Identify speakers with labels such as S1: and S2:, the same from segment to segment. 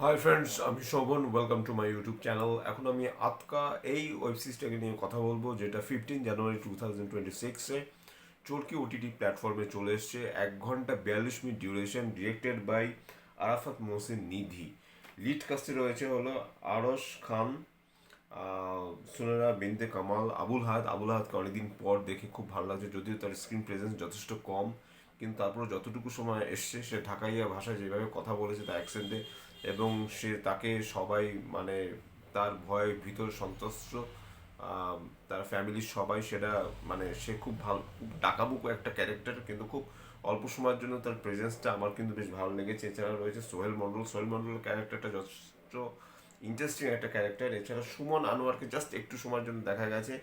S1: High friends, আমি Shobhan. Welcome to my YouTube channel. এখন আমি আতকা এই ওয়েব সিরিজটাকে নিয়ে কথা বলবো, যেটা 15 জানুয়ারি 2026-এ চরকি ওটিটি প্ল্যাটফর্মে চলে এসছে। 1 ঘন্টা 42 minute duration, directed by Arafat Mohsin Nidhi. Lead কাস্টে রয়েছে হলো আরশ খান, সুনেরা বিনতে কামাল, আবুল হায়াতকে অনেকদিন পর দেখে খুব ভালো লাগছে, যদিও তার স্ক্রিন প্রেজেন্স যথেষ্ট কম, কিন্তু তারপর যতটুকু সময় এসছে সে ঢাকাইয়া ভাষায় যেভাবে কথা বলেছে তার অ্যাকসেন্টে, এবং তাকে সবাই মানে তার ভয় ভিতর সন্ত্রস্ত, তার ফ্যামিলির সবাই সেটা মানে সে খুব ভালো, খুব ডাকাবুকো একটা ক্যারেক্টার, কিন্তু খুব অল্প সময়ের জন্য তার প্রেজেন্সটা আমার কিন্তু বেশ ভালো লেগেছে। এছাড়া রয়েছে সোহেল মন্ডল ক্যারেক্টারটা যথেষ্ট ইন্টারেস্টিং একটা ক্যারেক্টার। এছাড়া সুমন আনোয়ারকে জাস্ট একটু সময়ের জন্য দেখা গেছে।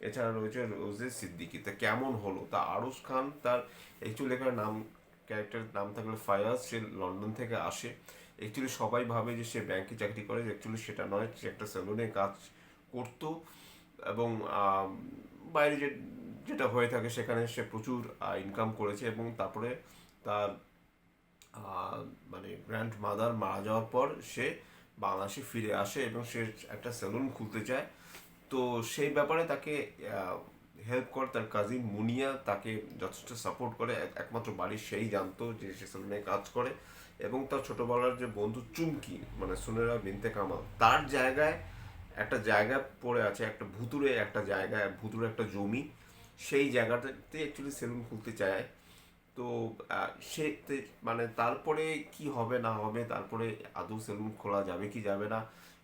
S1: এছাড়া রয়েছে রোজে সিদ্দিকী। তা কেমন হলো? তা আরশ খান, তার অ্যাকচুয়ালি এখানে ক্যারেক্টারের নাম থাকলে ফায়াজ, সে লন্ডন থেকে আসে। অ্যাকচুয়ালি সবাই ভাবে যে সে ব্যাংকে চাকরি করে, অ্যাকচুয়ালি সেটা নয়, সে একটা সেলুনে কাজ করতো। এবং বাইরে যেটা হয়ে থাকে সেখানে সে প্রচুর ইনকাম করেছে, এবং তারপরে তার মানে গ্র্যান্ড মাদার মারা যাওয়ার পর সে বাংলাদেশে ফিরে আসে এবং সে একটা সেলুন খুলতে চায়। তো সেই ব্যাপারে তাকে হেল্প করে তার কাজিন মুনিয়া, তাকে যথেষ্ট সাপোর্ট করে। একমাত্র বাড়ির সেই জানতো যে সে সেলুনে কাজ করে, এবং তার ছোটবেলার যে বন্ধু চুমকি, মানে সুনেরা বিনতে কামাল, তার জায়গায় একটা জায়গা পড়ে আছে, একটা ভুতুরে একটা জায়গায়, ভুতুরে একটা জমি, সেই জায়গাটাতে অ্যাকচুয়ালি সেলুন খুলতে চায়। তো সে মানে তারপরে কি হবে না হবে, তারপরে আদৌ সেলুন খোলা যাবে কি যাবে না,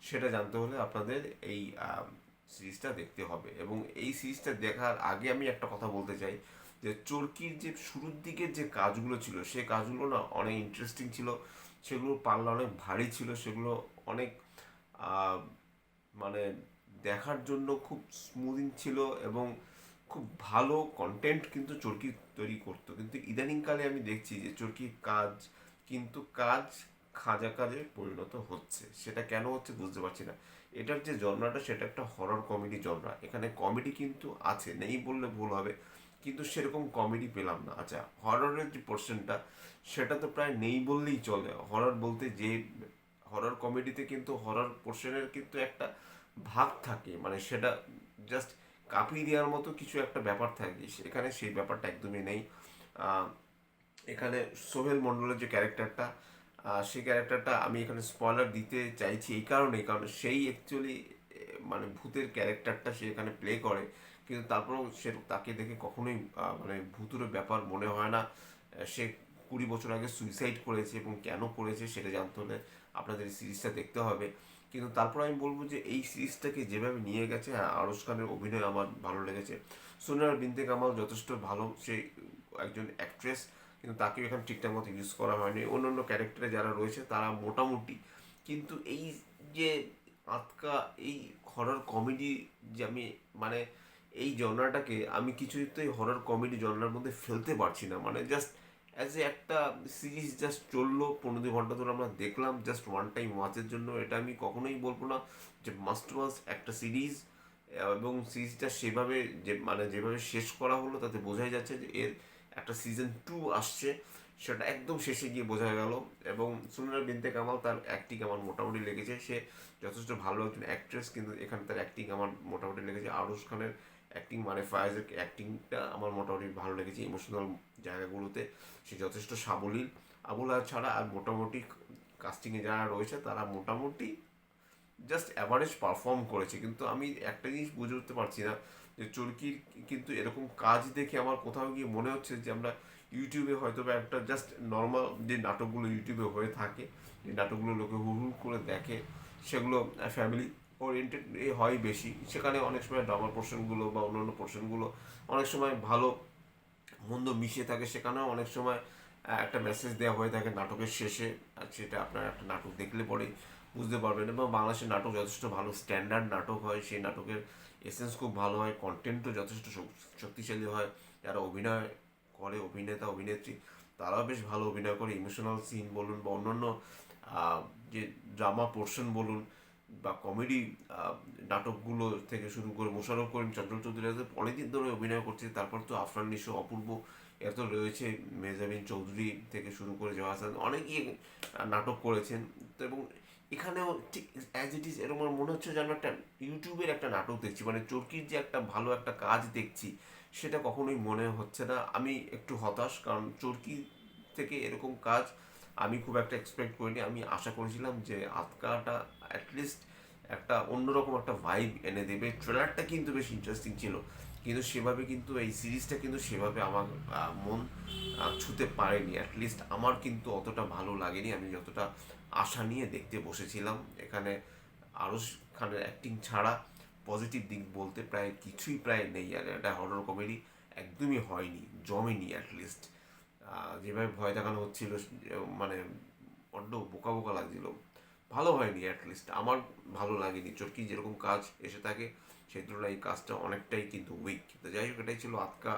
S1: সেটা জানতে হলে আপনাদের এই সিরিজটা দেখতে হবে। এবং এই সিরিজটা দেখার আগে আমি একটা কথা বলতে চাই, যে চরকির যে শুরুর দিকের যে কাজগুলো ছিল, সে কাজগুলো না অনেক ইন্টারেস্টিং ছিল। সেগুলো পাল্লা অনেক ভারী ছিল, সেগুলো অনেক আহ, মানে দেখার জন্য খুব স্মুদিং ছিল, এবং খুব ভালো কন্টেন্ট কিন্তু চরকি তৈরি করতো। কিন্তু ইদানিংকালে আমি দেখছি যে চরকির কাজ খাজা কাজে পরিণত হচ্ছে। সেটা কেন হচ্ছে বুঝতে পারছি না। এটার যে জনরাটা, সেটা একটা হরর কমেডি জনরা। এখানে কমেডি কিন্তু আছে, নেই বললে ভুল হবে, কিন্তু সেরকম কমেডি পেলাম না। আচ্ছা, হররের যে পোর্শনটা, সেটা তো প্রায় নেই বললেই চলে। হরর বলতে যে হরর কমেডিতে কিন্তু হরর পোর্শনের কিন্তু একটা ভাগ থাকে, মানে সেটা জাস্ট কাঁপিয়ে দেওয়ার মতো কিছু একটা ব্যাপার থাকে, এখানে সেই ব্যাপারটা একদমই নেই। আহ, এখানে সোহেল মন্ডলের যে ক্যারেক্টারটা, সেই ক্যারেক্টারটা আমি এখানে স্পয়লার দিতে চাইছি এই কারণে সেই অ্যাকচুয়ালি মানে ভূতের ক্যারেক্টারটা সে এখানে প্লে করে, কিন্তু তারপরেও সে তাকে দেখে কখনোই মানে ভূতুরে ব্যাপার মনে হয় না। সে 20 বছর আগে সুইসাইড করেছে, এবং কেন করেছে সেটা জানতে হলে আপনাদের এই সিরিজটা দেখতে হবে। কিন্তু তারপর আমি বলবো যে এই সিরিজটাকে যেভাবে নিয়ে গেছে, হ্যাঁ, আরশ খানের অভিনয় আমার ভালো লেগেছে। সোনার বিনতে কামাল যথেষ্ট ভালো, সে একজন অ্যাক্ট্রেস, কিন্তু তাকে এখানে ঠিকঠাক মতো ইউজ করা হয়নি। অন্যান্য ক্যারেক্টারে যারা রয়েছে তারা মোটামুটি, কিন্তু এই যে আতকা, এই হরর কমেডি, যে আমি মানে এই জনরাটাকে আমি কিছুতেই হরর কমেডি জনরার মধ্যে ফেলতে পারছি না। মানে জাস্ট অ্যাজ এ একটা সিরিজ জাস্ট চললো, 15 ঘন্টা ধরে আমরা দেখলাম জাস্ট ওয়ান টাইম ওয়াচের জন্য। এটা আমি কখনোই বলবো না যে মাস্ট ওয়াচ একটা সিরিজ। এবং সিরিজটা সেভাবে যেভাবে শেষ করা হলো, তাতে বোঝাই যাচ্ছে যে এর একটা সিজন 2 আসছে, সেটা একদম শেষে গিয়ে বোঝা গেল। এবং সুনয়না বিনতে কামাল, তার অ্যাক্টিং আমার মোটামুটি লেগেছে। সে যথেষ্ট ভালো একজন অ্যাক্ট্রেস, কিন্তু এখানে তার অ্যাক্টিং আমার মোটামুটি লেগেছে। আরশ খানের অ্যাক্টিং, মানে ফায়াজের অ্যাক্টিংটা আমার মোটামুটি ভালো লেগেছে। ইমোশনাল জায়গাগুলোতে সে যথেষ্ট সাবলীল। আবুল আর ছাড়া আর মোটামুটি কাস্টিংয়ে যারা রয়েছে তারা মোটামুটি জাস্ট অ্যাভারেজ পারফর্ম করেছে। কিন্তু আমি একটা জিনিস বুঝে উঠতে পারছি না, যে চরকির কিন্তু এরকম কাজ দেখে আমার কোথাও গিয়ে মনে হচ্ছে যে আমরা ইউটিউবে হয়তো বা একটা জাস্ট নর্মাল যে নাটকগুলো ইউটিউবে হয়ে থাকে, যে নাটকগুলো লোকে হুড় করে দেখে, সেগুলো ফ্যামিলি ওরিয়েন্টেড হয় বেশি। সেখানে অনেক সময় ড্রামার পোর্শনগুলো বা অন্যান্য পোর্শনগুলো অনেক সময় ভালো মন্দ মিশিয়ে থাকে। সেখানেও অনেক সময় একটা মেসেজ দেওয়া হয়ে থাকে নাটকের শেষে। আর সেটা আপনার একটা নাটক দেখলে পরেই বুঝতে পারবেন। এবং বাংলাদেশের নাটক যথেষ্ট ভালো স্ট্যান্ডার্ড নাটক হয়, সেই নাটকের এসেন্স খুব ভালো হয়, কন্টেন্টও যথেষ্ট শক্তিশালী হয়। যারা অভিনয় করে, অভিনেতা অভিনেত্রী, তারাও বেশ ভালো অভিনয় করে। ইমোশনাল সিন বলুন বা অন্যান্য আহ, যে ড্রামা পোর্শন বলুন বা কমেডি নাটকগুলো থেকে শুরু করে মোশাররফ করিম, চঞ্চল চৌধুরী অনেকদিন ধরে অভিনয় করছে। তারপর তো আফরান নিশো, অপূর্ব, এর তো রয়েছে মেহজাবিন চৌধুরী থেকে শুরু করে জওয়া হাসান, অনেকেই নাটক করেছেন। তো এবং এখানেও ঠিক অ্যাজ ইট ইজ এরকম আমার মনে হচ্ছে যেন একটা ইউটিউবের একটা নাটক দেখছি, মানে চরকির যে একটা ভালো একটা কাজ দেখছি সেটা কখনোই মনে হচ্ছে না। আমি একটু হতাশ, কারণ চরকি থেকে এরকম কাজ আমি খুব একটা এক্সপেক্ট করিনি। আমি আশা করেছিলাম যে আতকাটা অ্যাটলিস্ট একটা অন্যরকম একটা ভাইব এনে দেবে। ট্রেলারটা কিন্তু বেশ ইন্টারেস্টিং ছিল, কিন্তু সেভাবে কিন্তু এই সিরিজটা কিন্তু সেভাবে আমার মন ছুঁতে পারেনি। অ্যাটলিস্ট আমার কিন্তু অতটা ভালো লাগেনি আমি যতটা আশা নিয়ে দেখতে বসেছিলাম। এখানে আরশ খানের অ্যাক্টিং ছাড়া পজিটিভ দিক বলতে প্রায় কিছুই প্রায় নেই। আর একটা হরর কমেডি একদমই হয়নি, জমেনি। অ্যাটলিস্ট যেভাবে ভয় দেখানো হচ্ছিল, মানে বড্ড বোকা বোকা লাগছিল, ভালো হয়নি। অ্যাটলিস্ট আমার ভালো লাগেনি। চরকি যেরকম কাজ এসে থাকে সেই তুলনায় এই কাজটা অনেকটাই কিন্তু উইক। তো যাই হোক, এটাই ছিল আতকা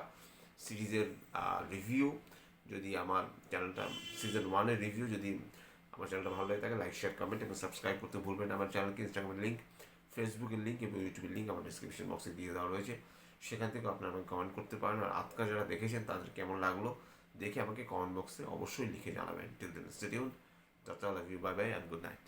S1: সিরিজের রিভিউ। যদি আমার চ্যানেলটা সিজন 1-এর রিভিউ, যদি আমার চ্যানেলটা ভালো লাগে থাকে, লাইক শেয়ার কমেন্ট এবং সাবস্ক্রাইব করতে ভুলবেন না। আমার চ্যানেলকে ইনস্টাগ্রামের লিঙ্ক, ফেসবুকের লিঙ্ক এবং ইউটিউবের লিঙ্ক আমার ডিসক্রিপশন বক্সে দিয়ে দেওয়া রয়েছে, সেখান থেকে আপনারা আমাকে কমেন্ট করতে পারেন। আর আতকা যারা দেখেছেন তাদের কেমন লাগলো দেখে আমাকে কমেন্ট বক্সে অবশ্যই লিখে জানাবেন। Till then stay tuned, tata, love you, bye bye and good night.